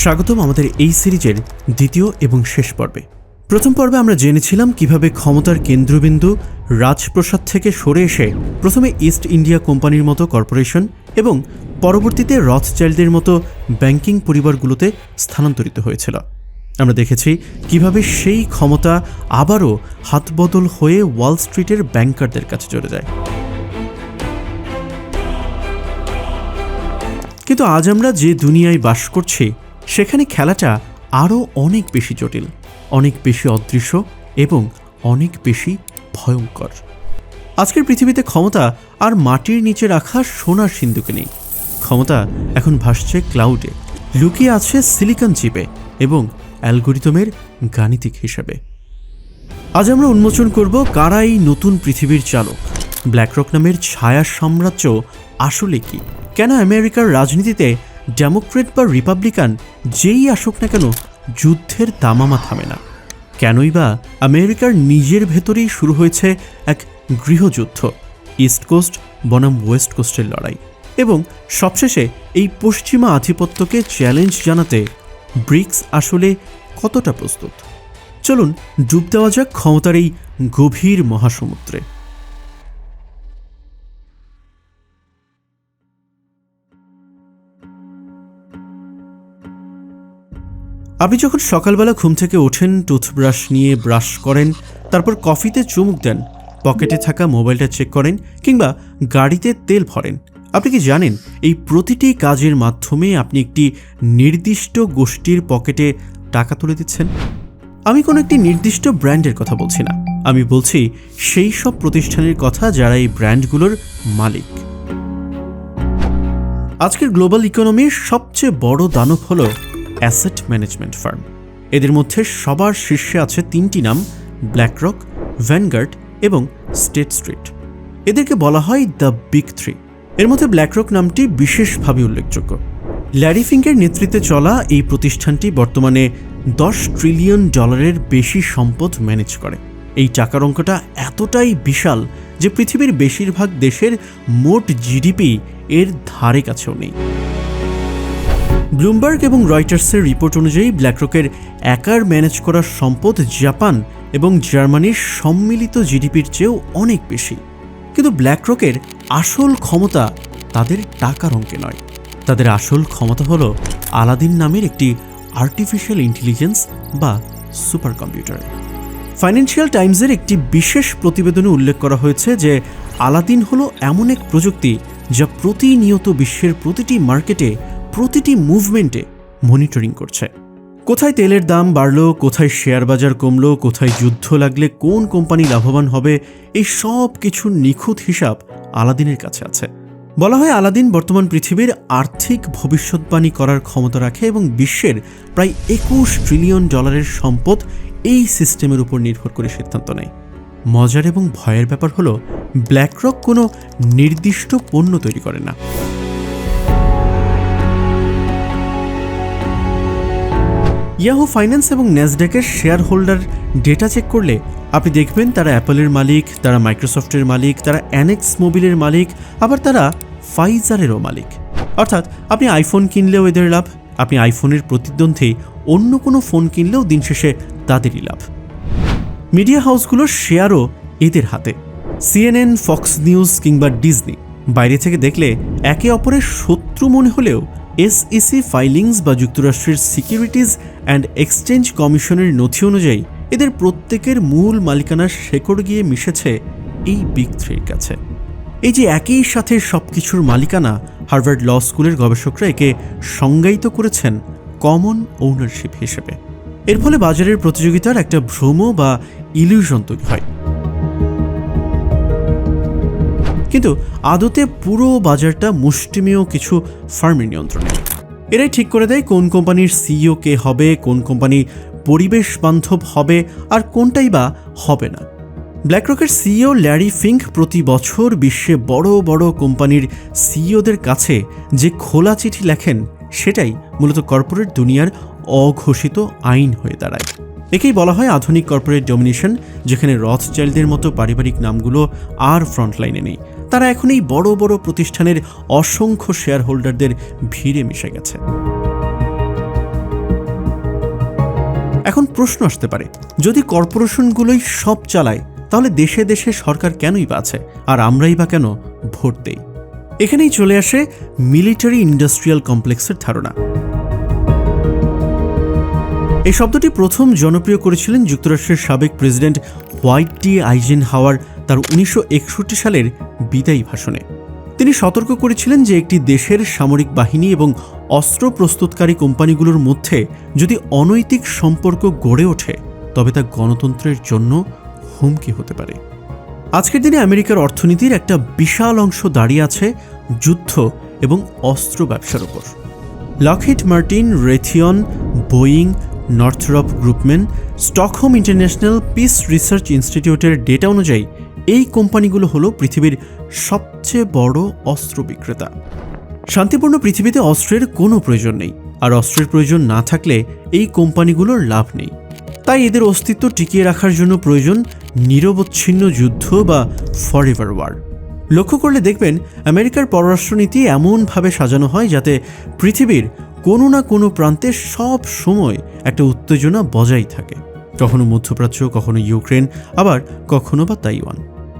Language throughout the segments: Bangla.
স্বাগতম আমাদের এই সিরিজের দ্বিতীয় এবং শেষ পর্বে। প্রথম পর্বে আমরা জেনেছিলাম কিভাবে ক্ষমতার কেন্দ্রবিন্দু রাজপ্রাসাদ থেকে সরে এসে প্রথমে ইস্ট ইন্ডিয়া কোম্পানির মতো কর্পোরেশন এবং পরবর্তীতে রথচাইল্ডদের মতো ব্যাংকিং পরিবারগুলোতে স্থানান্তরিত হয়েছিল। আমরা দেখেছি কিভাবে সেই ক্ষমতা আবারও হাতবদল হয়ে ওয়াল স্ট্রিটের ব্যাংকারদের কাছে চলে যায়। কিন্তু আজ আমরা যে দুনিয়ায় বাস করছি সেখানে খেলাটা আরও অনেক বেশি জটিল, অনেক বেশি অদৃশ্য এবং অনেক বেশি ভয়ঙ্কর। আজকের পৃথিবীতে ক্ষমতা আর মাটির নিচে রাখা সোনার সিন্ধুকে নেই। ক্ষমতা এখন ভাসছে ক্লাউডে, লুকিয়ে আছে সিলিকন চিপে এবং অ্যালগোরিদমের গাণিতিক হিসাবে। আজ আমরা উন্মোচন করব কারা এই নতুন পৃথিবীর চালক। ব্ল্যাকরক নামের ছায়া সাম্রাজ্য আসলে কি, কেন আমেরিকার রাজনীতিতে ডেমোক্রেট বা রিপাবলিকান যেই আসুক না কেন যুদ্ধের দামামা থামে না, কেনই বা আমেরিকার নিজের ভেতরেই শুরু হয়েছে এক গৃহযুদ্ধ, ইস্ট কোস্ট বনাম ওয়েস্ট কোস্টের লড়াই, এবং সবশেষে এই পশ্চিমা আধিপত্যকে চ্যালেঞ্জ জানাতে ব্রিক্স আসলে কতটা প্রস্তুত। চলুন ডুব দেওয়া যাক ক্ষমতার এই গভীর মহাসমুদ্রে। আপনি যখন সকালবেলা ঘুম থেকে ওঠেন, টুথব্রাশ নিয়ে ব্রাশ করেন, তারপর কফিতে চুমুক দেন, পকেটে থাকা মোবাইলটা চেক করেন কিংবা গাড়িতে তেল ভরেন, আপনি কি জানেন এই প্রতিটি কাজের মাধ্যমে আপনি একটি নির্দিষ্ট গোষ্ঠীর পকেটে টাকা তুলে দিচ্ছেন? আমি কোনো একটি নির্দিষ্ট ব্র্যান্ডের কথা বলছি না, আমি বলছি সেই সব প্রতিষ্ঠানের কথা যারা এই ব্র্যান্ডগুলোর মালিক। আজকের গ্লোবাল ইকোনমির সবচেয়ে বড় দানব হলো অ্যাসেট ম্যানেজমেন্ট ফার্ম। এদের মধ্যে সবার শীর্ষে আছে তিনটি নাম: ব্ল্যাকরক, ভ্যানগার্ড এবং স্টেট স্ট্রিট। এদেরকে বলা হয় দ্য বিগ থ্রি। এর মধ্যে ব্ল্যাকরক নামটি বিশেষভাবে উল্লেখযোগ্য। ল্যারি ফিঙ্কের নেতৃত্বে চলা এই প্রতিষ্ঠানটি বর্তমানে $10 ট্রিলিয়ন বেশি সম্পদ ম্যানেজ করে। এই টাকার অঙ্কটা এতটাই বিশাল যে পৃথিবীর বেশিরভাগ দেশের মোট জিডিপি এর ধারে কাছেও নেই। ব্লুমবার্গ এবং রয়টার্সের রিপোর্ট অনুযায়ী ব্ল্যাকরকের একার ম্যানেজ করা সম্পদ জাপান এবং জার্মানির সম্মিলিত জিডিপির চেয়েও অনেক বেশি। কিন্তু ব্ল্যাকরকের আসল ক্ষমতা তাদের টাকার অঙ্কে নয়, তাদের আসল ক্ষমতা হলো আলাদিন নামের একটি আর্টিফিশিয়াল ইন্টেলিজেন্স বা সুপার কম্পিউটার। ফাইন্যান্সিয়াল টাইমসের একটি বিশেষ প্রতিবেদনে উল্লেখ করা হয়েছে যে আলাদিন হলো এমন এক প্রযুক্তি যা প্রতিনিয়ত বিশ্বের প্রতিটি মার্কেটে, প্রতিটি মুভমেন্টে মনিটরিং করছে। কোথায় তেলের দাম বাড়লো, কোথায় শেয়ার বাজার কমলো, কোথায় যুদ্ধ লাগলে কোন কোম্পানি লাভবান হবে, এই সব কিছুর নিখুঁত হিসাব আলাদিনের কাছে আছে। বলা হয় আলাদিন বর্তমান পৃথিবীর আর্থিক ভবিষ্যৎবাণী করার ক্ষমতা রাখে এবং বিশ্বের প্রায় $21 ট্রিলিয়ন সম্পদ এই সিস্টেমের উপর নির্ভর করে সিদ্ধান্ত নেয়। মজার এবং ভয়ের ব্যাপার হলো ব্ল্যাকরক কোনো নির্দিষ্ট পণ্য তৈরি করে না। ইয়াহু ফাইন্যান্স এবং ন্যাসড্যাকের শেয়ার হোল্ডার ডেটা চেক করলে আপনি দেখবেন তারা অ্যাপলের মালিক, তারা মাইক্রোসফটের মালিক, তারা অ্যানেক্স মোবিলের মালিক, আবার তারা ফাইজারেরও মালিক। অর্থাৎ আপনি আইফোন কিনলেও এদের লাভ, আপনি আইফোনের প্রতিদ্বন্দ্বী অন্য কোনো ফোন কিনলেও দিন শেষে তাদেরই লাভ। মিডিয়া হাউসগুলোর শেয়ারও এদের হাতে। সিএনএন, ফক্স নিউজ কিংবা ডিজনি বাইরে থেকে দেখলে একে অপরের শত্রু মনে হলেও এসইসি ফাইলিংস বা যুক্তরাষ্ট্রের সিকিউরিটিজ অ্যান্ড এক্সচেঞ্জ কমিশনের নথি অনুযায়ী এদের প্রত্যেকের মূল মালিকানার শেকড় গিয়ে মিশেছে এই বিগ থ্রির কাছে। এই যে একই সাথে সবকিছুর মালিকানা, হার্ভার্ড ল স্কুলের গবেষকরা একে সংজ্ঞায়িত করেছেন কমন ওনারশিপ হিসেবে। এর ফলে বাজারের প্রতিযোগিতার একটা ভ্রম বা ইলিউশন তৈরি হয়, কিন্তু আদতে পুরো বাজারটা মুষ্টিমেয় কিছু ফার্মের নিয়ন্ত্রণে। এরাই ঠিক করে দেয় কোন কোম্পানির সিইও কে হবে, কোন কোম্পানি পরিবেশ বান্ধব হবে আর কোনটাই বা হবে না। ব্ল্যাকরকের সিইও ল্যারি ফিঙ্ক প্রতি বছর বিশ্বে বড় বড় কোম্পানির সিইওদের কাছে যে খোলা চিঠি লেখেন সেটাই মূলত কর্পোরেট দুনিয়ার অঘোষিত আইন হয়ে দাঁড়ায়। একেই বলা হয় আধুনিক কর্পোরেট ডমিনেশন, যেখানে রথচাইল্ডদের মতো পারিবারিক নামগুলো আর ফ্রন্টলাইনে নেই। তারা এখন এই বড় বড় প্রতিষ্ঠানের অসংখ্য শেয়ার হোল্ডারদের ভিড়ে মিশে গেছে। এখন প্রশ্ন আসতে পারে, যদি কর্পোরেশনগুলোই সব চালায় তাহলে দেশে দেশে সরকার কেনই বা আছে, আর আমরাই বা কেন ভোট দেই? এখানেই চলে আসে মিলিটারি ইন্ডাস্ট্রিয়াল কমপ্লেক্সের ধারণা। এই শব্দটি প্রথম জনপ্রিয় করেছিলেন যুক্তরাষ্ট্রের সাবেক প্রেসিডেন্ট হোয়াইট ডি আইজেনহাওয়ার তার 1961 সালের বিদায়ী ভাষণে। তিনি সতর্ক করেছিলেন যে একটি দেশের সামরিক বাহিনী এবং অস্ত্র প্রস্তুতকারী কোম্পানিগুলোর মধ্যে যদি অনৈতিক সম্পর্ক গড়ে ওঠে তবে তা গণতন্ত্রের জন্য হুমকি হতে পারে। আজকের দিনে আমেরিকার অর্থনীতির একটা বিশাল অংশ দাঁড়িয়ে আছে যুদ্ধ এবং অস্ত্র ব্যবসার উপর। Lockheed Martin, Raytheon, Boeing, Northrop Grumman, Stockholm International Peace Research ইনস্টিটিউটের ডেটা অনুযায়ী এই কোম্পানিগুলো হলো পৃথিবীর সবচেয়ে বড় অস্ত্র বিক্রেতা। শান্তিপূর্ণ পৃথিবীতে অস্ত্রের কোনো প্রয়োজন নেই, আর অস্ত্রের প্রয়োজন না থাকলে এই কোম্পানিগুলোর লাভ নেই। তাই এদের অস্তিত্ব টিকিয়ে রাখার জন্য প্রয়োজন নিরবচ্ছিন্ন যুদ্ধ বা ফরএভার ওয়ার। লক্ষ্য করলে দেখবেন আমেরিকার পররাষ্ট্রনীতি এমনভাবে সাজানো হয় যাতে পৃথিবীর কোনো না কোনো প্রান্তে সব সময় একটা উত্তেজনা বজায় থাকে, কখনো মধ্যপ্রাচ্য, কখনো ইউক্রেন, আবার কখনো বা তাইওয়ান।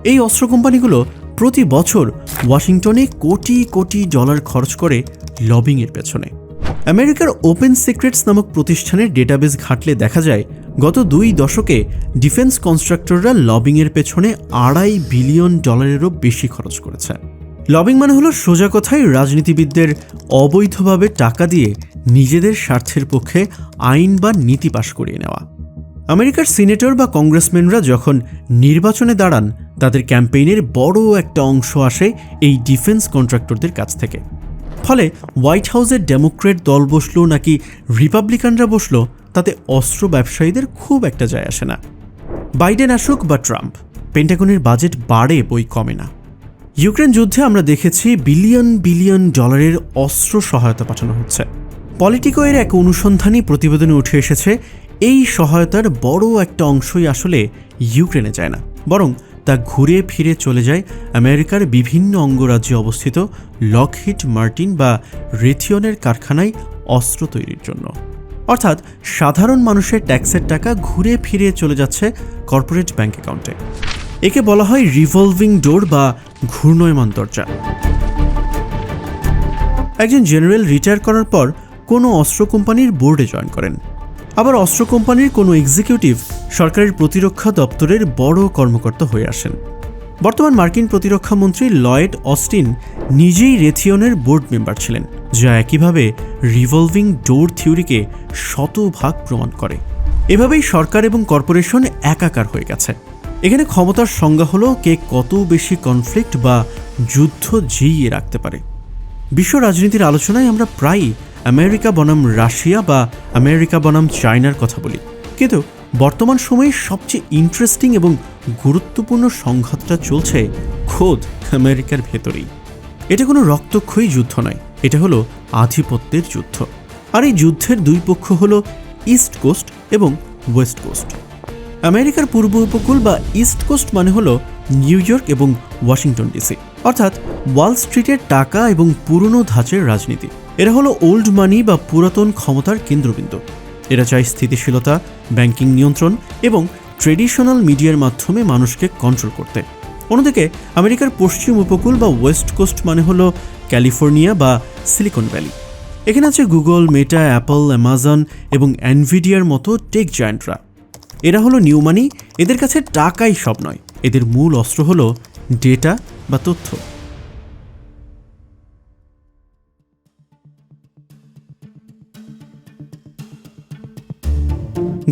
এই অস্ত্র কোম্পানিগুলো প্রতি বছর ওয়াশিংটনে কোটি কোটি ডলার খরচ করে লবিংয়ের পেছনে। আমেরিকার ওপেন সিক্রেটস নামক প্রতিষ্ঠানের ডেটাবেস ঘাটলে দেখা যায় গত 2 দশকে ডিফেন্স কনস্ট্রাক্টররা লবিংয়ের পেছনে $2.5 বিলিয়ন বেশি খরচ করেছে। লবিং মানে হলো সোজা কথায় রাজনীতিবিদদের অবৈধভাবে টাকা দিয়ে নিজেদের স্বার্থের পক্ষে আইন বা নীতি পাশ করিয়ে নেওয়া। আমেরিকার সিনেটর বা কংগ্রেসম্যানরা যখন নির্বাচনে দাঁড়ান তাদের ক্যাম্পেইনের বড় একটা অংশ আসে এই ডিফেন্স কন্ট্রাক্টরদের কাছ থেকে। ফলে হোয়াইট হাউসের ডেমোক্রেট দল বসলো নাকি রিপাবলিকানরা বসলো তাতে অস্ত্র ব্যবসায়ীদের খুব একটা যায় আসে না। বাইডেন আসুক বা ট্রাম্প, পেন্টাগনের বাজেট বাড়ে বই কমে না। ইউক্রেন যুদ্ধে আমরা দেখেছি বিলিয়ন বিলিয়ন ডলারের অস্ত্র সহায়তা পাঠানো হচ্ছে। পলিটিকো এর এক অনুসন্ধানী প্রতিবেদনে উঠে এসেছে এই সহায়তার বড় একটা অংশই আসলে ইউক্রেনে যায় না, বরং তা ঘুরে ফিরে চলে যায় আমেরিকার বিভিন্ন অঙ্গরাজ্যে অবস্থিত লকহিড মার্টিন বা রেথিয়নের কারখানায় অস্ত্র তৈরির জন্য। অর্থাৎ সাধারণ মানুষের ট্যাক্সের টাকা ঘুরে ফিরে চলে যাচ্ছে কর্পোরেট ব্যাংক অ্যাকাউন্টে। একে বলা হয় রিভলভিং ডোর বা ঘূর্ণয়মান দরজা। একজন জেনারেল রিটায়ার করার পর কোনো অস্ত্র কোম্পানির বোর্ডে জয়েন করেন, আবার অস্ত্র কোম্পানির কোনো এক্সিকিউটিভ সরকারের প্রতিরক্ষা দপ্তরের বড় কর্মকর্তা হয়ে আসেন। বর্তমান মার্কিন প্রতিরক্ষা মন্ত্রী লয়েড অস্টিন নিজেই রেথিয়নের বোর্ড মেম্বার ছিলেন, যা একইভাবে রিভলভিং ডোর থিওরিকে শতভাগ প্রমাণ করে। এভাবেই সরকার এবং কর্পোরেশন একাকার হয়ে গেছে। এখানে ক্ষমতার সংজ্ঞা হলো কে কত বেশি কনফ্লিক্ট বা যুদ্ধ জিইয়ে রাখতে পারে। বিশ্ব রাজনীতির আলোচনায় আমরা প্রায়ই আমেরিকা বনাম রাশিয়া বা আমেরিকা বনাম চায়নার কথা বলি, কিন্তু বর্তমান সময়ে সবচেয়ে ইন্টারেস্টিং এবং গুরুত্বপূর্ণ সংঘাতটা চলছে খোদ আমেরিকার ভেতরেই। এটা কোনো রক্তক্ষয়ী যুদ্ধ নয়, এটা হলো আধিপত্যের যুদ্ধ। আর এই যুদ্ধের দুই পক্ষ হলো ইস্ট কোস্ট এবং ওয়েস্ট কোস্ট। আমেরিকার পূর্ব উপকূল বা ইস্ট কোস্ট মানে হলো নিউ ইয়র্ক এবং ওয়াশিংটন ডিসি, অর্থাৎ ওয়াল স্ট্রিটের টাকা এবং পুরনো ধাঁচের রাজনীতি। এরা হলো ওল্ড মানি বা পুরাতন ক্ষমতার কেন্দ্রবিন্দু। এরা চায় স্থিতিশীলতা, ব্যাংকিং নিয়ন্ত্রণ এবং ট্রেডিশনাল মিডিয়ার মাধ্যমে মানুষকে কন্ট্রোল করতে। অন্যদিকে আমেরিকার পশ্চিম উপকূল বা ওয়েস্ট কোস্ট মানে হলো ক্যালিফোর্নিয়া বা সিলিকন ভ্যালি। এখানে আছে গুগল, মেটা, অ্যাপল, অ্যামাজন এবং এনভিডিয়ার মতো টেক জায়ান্টরা। এরা হলো নিউ মানি। এদের কাছে টাকাই সব নয়, এদের মূল অস্ত্র হলো ডেটা বা তথ্য।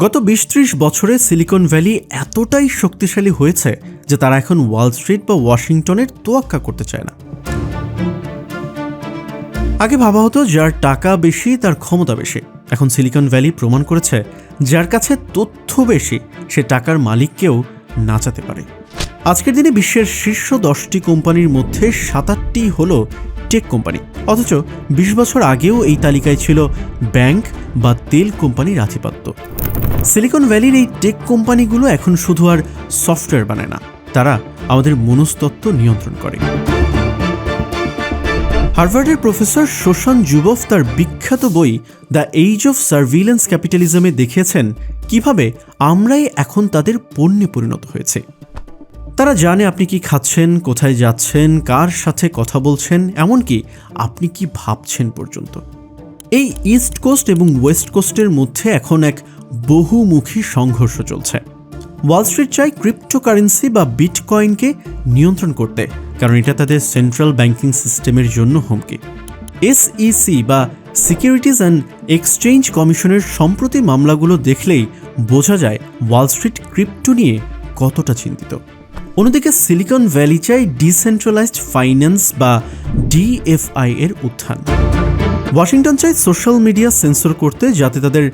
গত 20-30 বছরে সিলিকন ভ্যালি এতটাই শক্তিশালী হয়েছে যে তারা এখন ওয়াল স্ট্রিট বা ওয়াশিংটনের তোয়াক্কা করতে চায় না। আগে ভাবা হতো যার টাকা বেশি তার ক্ষমতা বেশি। এখন সিলিকন ভ্যালি প্রমাণ করেছে যার কাছে তথ্য বেশি সে টাকার মালিককেও নাচাতে পারে। আজকের দিনে বিশ্বের শীর্ষ 10টি কোম্পানির মধ্যে 7-8টি হলো টেক কোম্পানি, অথচ 20 বছর আগেও এই তালিকায় ছিল ব্যাংক বা তেল কোম্পানির আধিপত্য। সিলিকন ভ্যালির এই টেক কোম্পানিগুলো এখন শুধু আর সফটওয়্যার বানায় না, তারা আমাদের মনস্তত্ত্ব নিয়ন্ত্রণ করে। হার্ভার্ডের প্রফেসর শোশান জুবফ তার বিখ্যাত বই দ্য এইজ অফ সার্ভিলেন্স ক্যাপিটালিজমে দেখিয়েছেন কিভাবে আমরাই এখন তাদের পণ্যে পরিণত হয়েছে। তারা জানে আপনি কি খাচ্ছেন, কোথায় যাচ্ছেন, কার সাথে কথা বলছেন, এমনকি আপনি কি ভাবছেন পর্যন্ত। এই ইস্ট কোস্ট এবং ওয়েস্ট কোস্টের মধ্যে এখন এক বহুমুখী সংঘর্ষ চলছে। ওয়াল স্ট্রিট চায় ক্রিপ্টোকারেন্সি বা বিটকয়েনকে নিয়ন্ত্রণ করতে, কারণ এটা তাদের সেন্ট্রাল ব্যাংকিং সিস্টেমের জন্য হুমকি। SEC বা সিকিউরিটিজ অ্যান্ড এক্সচেঞ্জ কমিশনের সম্প্রতি মামলাগুলো দেখলেই বোঝা যায় ওয়াল স্ট্রিট ক্রিপ্টো নিয়ে কতটা চিন্তিত। অন্যদিকে সিলিকন ভ্যালি চায় ডিসেন্ট্রালাইজড ফাইন্যান্স বা DFI এর উত্থান। ওয়াশিংটন চায় সোশ্যাল মিডিয়া সেন্সর করতে যাতে তাদের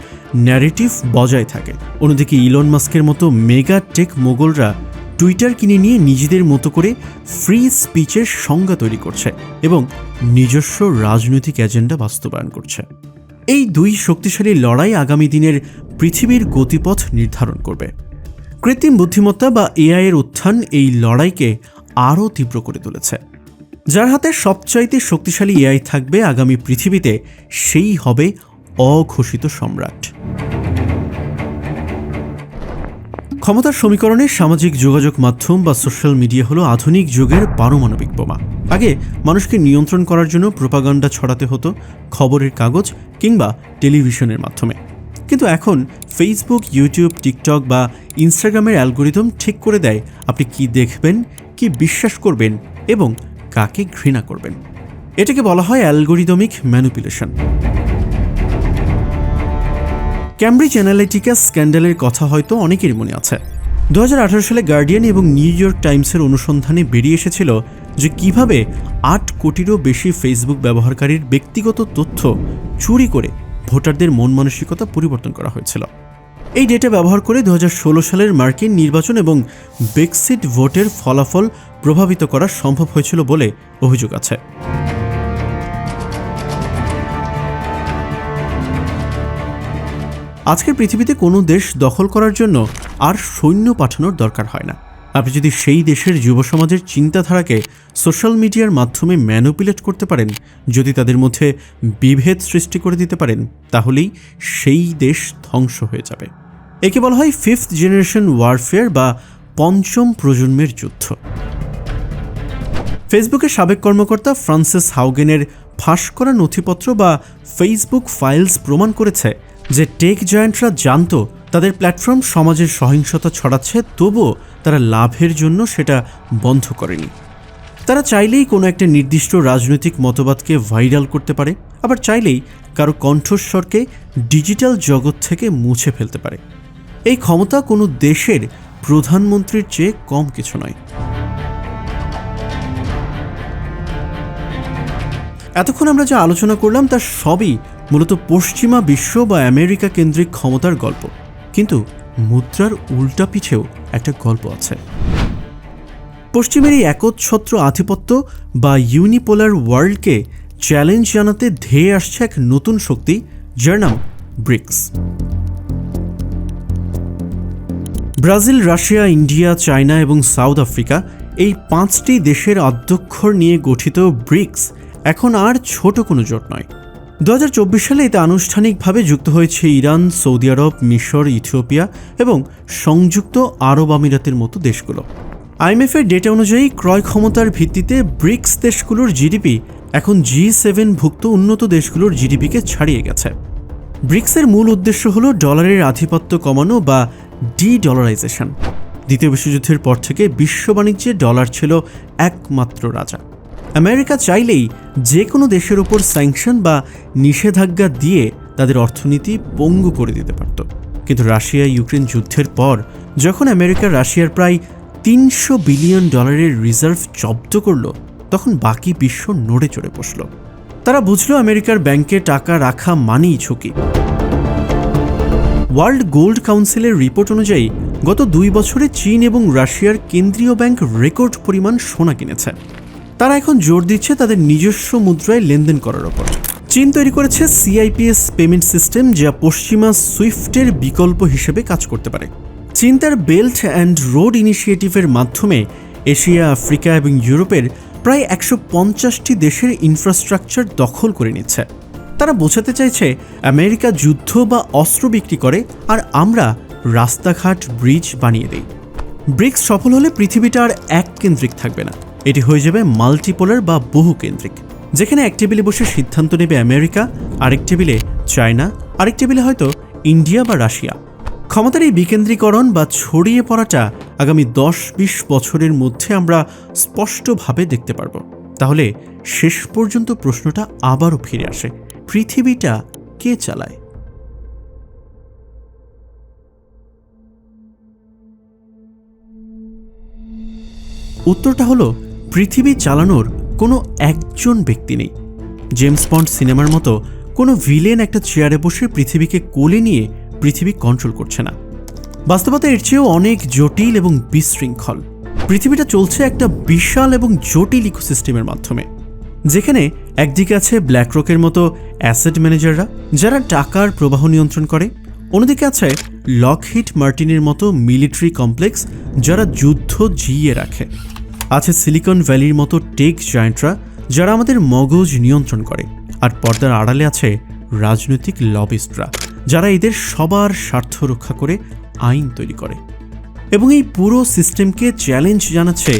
ন্যারেটিভ বজায় থাকে। অন্যদিকে ইলন মাস্কের মতো মেগা টেক মোগলরা টুইটার কিনে নিয়ে নিজেদের মতো করে ফ্রি স্পিচের সংজ্ঞা তৈরি করছে এবং নিজস্ব রাজনৈতিক এজেন্ডা বাস্তবায়ন করছে। এই দুই শক্তিশালী লড়াই আগামী দিনের পৃথিবীর গতিপথ নির্ধারণ করবে। কৃত্রিম বুদ্ধিমত্তা বা AI এর উত্থান এই লড়াইকে আরও তীব্র করে তুলেছে। যার হাতে সবচাইতে শক্তিশালী AI থাকবে আগামী পৃথিবীতে, সেই হবে অঘোষিত সম্রাট। ক্ষমতার সমীকরণে সামাজিক যোগাযোগ মাধ্যম বা সোশ্যাল মিডিয়া হলো আধুনিক যুগের পারমাণবিক বোমা। আগে মানুষকে নিয়ন্ত্রণ করার জন্য প্রোপাগান্ডা ছড়াতে হতো খবরের কাগজ কিংবা টেলিভিশনের মাধ্যমে, কিন্তু এখন ফেসবুক, ইউটিউব, টিকটক বা ইনস্টাগ্রামের অ্যালগোরিদম ঠিক করে দেয় আপনি কি দেখবেন, কি বিশ্বাস করবেন এবং কাকে ঘৃণা করবেন। এটাকে বলা হয় অ্যালগোরিদমিক ম্যানিপুলেশন। ক্যামব্রিজ অ্যানালিটিকা স্ক্যান্ডালের কথা হয়তো অনেকেরই মনে আছে। 2018 সালে গার্ডিয়ান এবং নিউ ইয়র্ক টাইমসের অনুসন্ধানে বেরিয়ে এসেছিল যে কিভাবে 8 কোটিরও বেশি ফেসবুক ব্যবহারকারীর ব্যক্তিগত তথ্য চুরি করে ভোটারদের মন মানসিকতা পরিবর্তন করা হয়েছিল। এই ডেটা ব্যবহার করে 2016 সালের মার্কিন নির্বাচন এবং ব্রেক্সিট ভোটের ফলাফল প্রভাবিত করা সম্ভব হয়েছিল বলে অভিযোগ আছে। আজকের পৃথিবীতে কোনো দেশ দখল করার জন্য আর সৈন্য পাঠানোর দরকার হয় না। আপনি যদি সেই দেশের যুব সমাজের চিন্তাধারাকে সোশ্যাল মিডিয়ার মাধ্যমে ম্যানিপুলেট করতে পারেন, যদি তাদের মধ্যে বিভেদ সৃষ্টি করে দিতে পারেন, তাহলেই সেই দেশ ধ্বংস হয়ে যাবে। একে বলা হয় 5th জেনারেশন ওয়ারফেয়ার বা পঞ্চম প্রজন্মের যুদ্ধ। ফেসবুকের সাবেক কর্মকর্তা ফ্রান্সিস হাউগেনের ফাঁস করা নথিপত্র বা ফেসবুক ফাইলস প্রমাণ করেছে যে টেক জায়ান্টরা জানত তাদের প্ল্যাটফর্ম সমাজের সহিংসতা ছড়াচ্ছে, তবুও তারা লাভের জন্য সেটা বন্ধ করেনি। তারা চাইলেই কোনো একটা নির্দিষ্ট রাজনৈতিক মতবাদকে ভাইরাল করতে পারে, আবার চাইলেই কারো কণ্ঠস্বরকে ডিজিটাল জগৎ থেকে মুছে ফেলতে পারে। এই ক্ষমতা কোনো দেশের প্রধানমন্ত্রীর চেয়ে কম কিছু নয়। এতক্ষণ আমরা যা আলোচনা করলাম তার সবই মূলত পশ্চিমা বিশ্ব বা আমেরিকা কেন্দ্রিক ক্ষমতার গল্প, কিন্তু মুদ্রার উল্টা পিছেও একটা গল্প আছে। পশ্চিমের এই একচ্ছত্র আধিপত্য বা ইউনিপোলার ওয়ার্ল্ডকে চ্যালেঞ্জ জানাতে ধেয়ে আসছে এক নতুন শক্তি, যার নাম BRICS. Brazil, Russia, India, China এবং সাউথ আফ্রিকা, এই 5টি দেশের অধ্যক্ষর নিয়ে গঠিত ব্রিক্স এখন আর ছোট কোনো জোট নয়। 2024 সালে এতে আনুষ্ঠানিকভাবে যুক্ত হয়েছে ইরান, সৌদি আরব, মিশর, ইথিওপিয়া এবং সংযুক্ত আরব আমিরাতের মতো দেশগুলো। IMF-এর ডেটা অনুযায়ী ক্রয় ক্ষমতার ভিত্তিতে ব্রিক্স দেশগুলোর জিডিপি এখন G7 ভুক্ত উন্নত দেশগুলোর জিডিপিকে ছাড়িয়ে গেছে। ব্রিক্সের মূল উদ্দেশ্য হল ডলারের আধিপত্য কমানো বা ডি-ডলারাইজেশন। দ্বিতীয় বিশ্বযুদ্ধের পর থেকে বিশ্ব বাণিজ্যে ডলার ছিল একমাত্র রাজা। আমেরিকা চাইলেই যে কোনো দেশের ওপর স্যাংশন বা নিষেধাজ্ঞা দিয়ে তাদের অর্থনীতি পঙ্গু করে দিতে পারত, কিন্তু রাশিয়া ইউক্রেন যুদ্ধের পর যখন আমেরিকা রাশিয়ার প্রায় $300 বিলিয়ন রিজার্ভ জব্দ করল, তখন বাকি বিশ্ব নড়ে চড়ে বসল। তারা বুঝল আমেরিকার ব্যাংকে টাকা রাখা মানেই ঝুঁকি। ওয়ার্ল্ড গোল্ড কাউন্সিলের রিপোর্ট অনুযায়ী গত 2 বছরে চীন এবং রাশিয়ার কেন্দ্রীয় ব্যাংক রেকর্ড পরিমাণ সোনা কিনেছে। তারা এখন জোর দিচ্ছে তাদের নিজস্ব মুদ্রায় লেনদেন করার ওপর। চীন তৈরি করেছে CIPS পেমেন্ট সিস্টেম, যা পশ্চিমা সুইফটের বিকল্প হিসেবে কাজ করতে পারে। চীন তার বেল্ট অ্যান্ড রোড ইনিশিয়েটিভের মাধ্যমে এশিয়া, আফ্রিকা এবং ইউরোপের প্রায় 150টি দেশের ইনফ্রাস্ট্রাকচার দখল করে নিচ্ছে। তারা বোঝাতে চাইছে আমেরিকা যুদ্ধ বা অস্ত্র বিক্রি করে আর আমরা রাস্তাঘাট ব্রিজ বানিয়ে দেই। ব্রিক্স সফল হলে পৃথিবীটা আর এক কেন্দ্রিক থাকবে না, এটি হয়ে যাবে মাল্টিপোলার বা বহু কেন্দ্রিক, যেখানে এক টেবিলে বসে সিদ্ধান্ত নেবে আমেরিকা, আরেক টেবিলে চায়না, আরেক টেবিলে হয়তো ইন্ডিয়া বা রাশিয়া। ক্ষমতার এই বিকেন্দ্রীকরণ বা ছড়িয়ে পড়াটা আগামী 10-20 বছরের মধ্যে আমরা স্পষ্টভাবে দেখতে পারব। তাহলে শেষ পর্যন্ত প্রশ্নটা আবারও ফিরে আসে, পৃথিবীটা কে চালায়? উত্তরটা হলো পৃথিবী চালানোর কোনো একজন ব্যক্তি নেই। জেমস বন্ড সিনেমার মতো কোনো ভিলেন একটা চেয়ারে বসে পৃথিবীকে কোলে নিয়ে পৃথিবী কন্ট্রোল করছে না। বাস্তবতা এর চেয়েও অনেক জটিল এবং বিশৃঙ্খল। পৃথিবীটা চলছে একটা বিশাল এবং জটিল ইকোসিস্টেমের মাধ্যমে, যেখানে একদিকে আছে ব্ল্যাকরকের মতো অ্যাসেট ম্যানেজাররা যারা টাকার প্রবাহ নিয়ন্ত্রণ করে, অন্যদিকে আছে লকহিড মার্টিনের মতো মিলিটারি কমপ্লেক্স যারা যুদ্ধ জিইয়ে রাখে, আছে সিলিকন ভ্যালির মতো টেক জায়ান্টরা যারা আমাদের মগজ নিয়ন্ত্রণ করে, আর পর্দার আড়ালে আছে রাজনৈতিক লবিস্টরা যারা এদের সবার স্বার্থ রক্ষা করে আইন তৈরি করে। এবং এই পুরো সিস্টেমকে চ্যালেঞ্জ জানাচ্ছে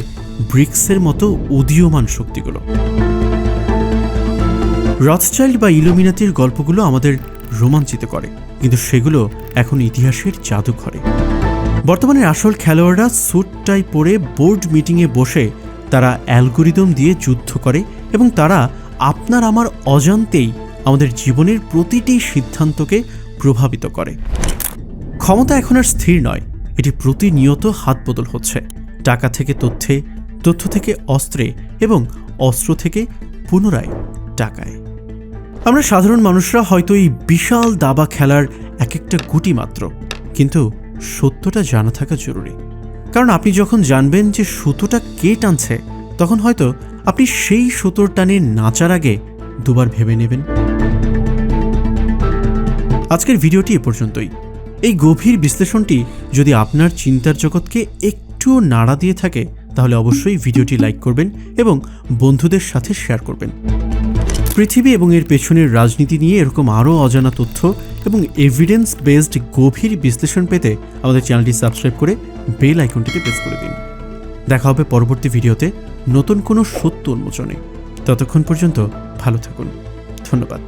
ব্রিক্সের মতো উদীয়মান শক্তিগুলো। রথচাইল্ড বা ইলুমিনাতির গল্পগুলো আমাদের রোমাঞ্চিত করে, কিন্তু সেগুলো এখন ইতিহাসের জাদুঘরে। বর্তমানে আসল খেলোয়াড়রা স্যুট টাই পরে বোর্ড মিটিংয়ে বসে তারা অ্যালগোরিদম দিয়ে যুদ্ধ করে এবং তারা আপনার আমার অজান্তেই আমাদের জীবনের প্রতিটি সিদ্ধান্তকে প্রভাবিত করে। ক্ষমতা এখন আর স্থির নয়, এটি প্রতিনিয়ত হাত বদল হচ্ছে, টাকা থেকে তথ্যে, তথ্য থেকে অস্ত্রে এবং অস্ত্র থেকে পুনরায় টাকায়। আমরা সাধারণ মানুষরা হয়তো এই বিশাল দাবা খেলার এক একটা গুটি মাত্র, কিন্তু সত্যটা জানা থাকা জরুরি। কারণ আপনি যখন জানবেন যে সুতোটা কে টানছে, তখন হয়তো আপনি সেই সুতোর টানে নাচার আগে দুবার ভেবে নেবেন। আজকের ভিডিওটি এ পর্যন্তই। এই গভীর বিশ্লেষণটি যদি আপনার চিন্তার জগৎকে একটুও নাড়া দিয়ে থাকে, তাহলে অবশ্যই ভিডিওটি লাইক করবেন এবং বন্ধুদের সাথে শেয়ার করবেন। পৃথিবী এবং এর পেছনের রাজনীতি নিয়ে এরকম আরও অজানা তথ্য এবং এভিডেন্স বেসড গভীর বিশ্লেষণ পেতে আমাদের চ্যানেলটি সাবস্ক্রাইব করে বেল আইকনটিতে প্রেস করে দিন। দেখা হবে পরবর্তী ভিডিওতে নতুন কোনো সত্য উন্মোচনে। ততক্ষণ পর্যন্ত ভালো থাকুন। ধন্যবাদ।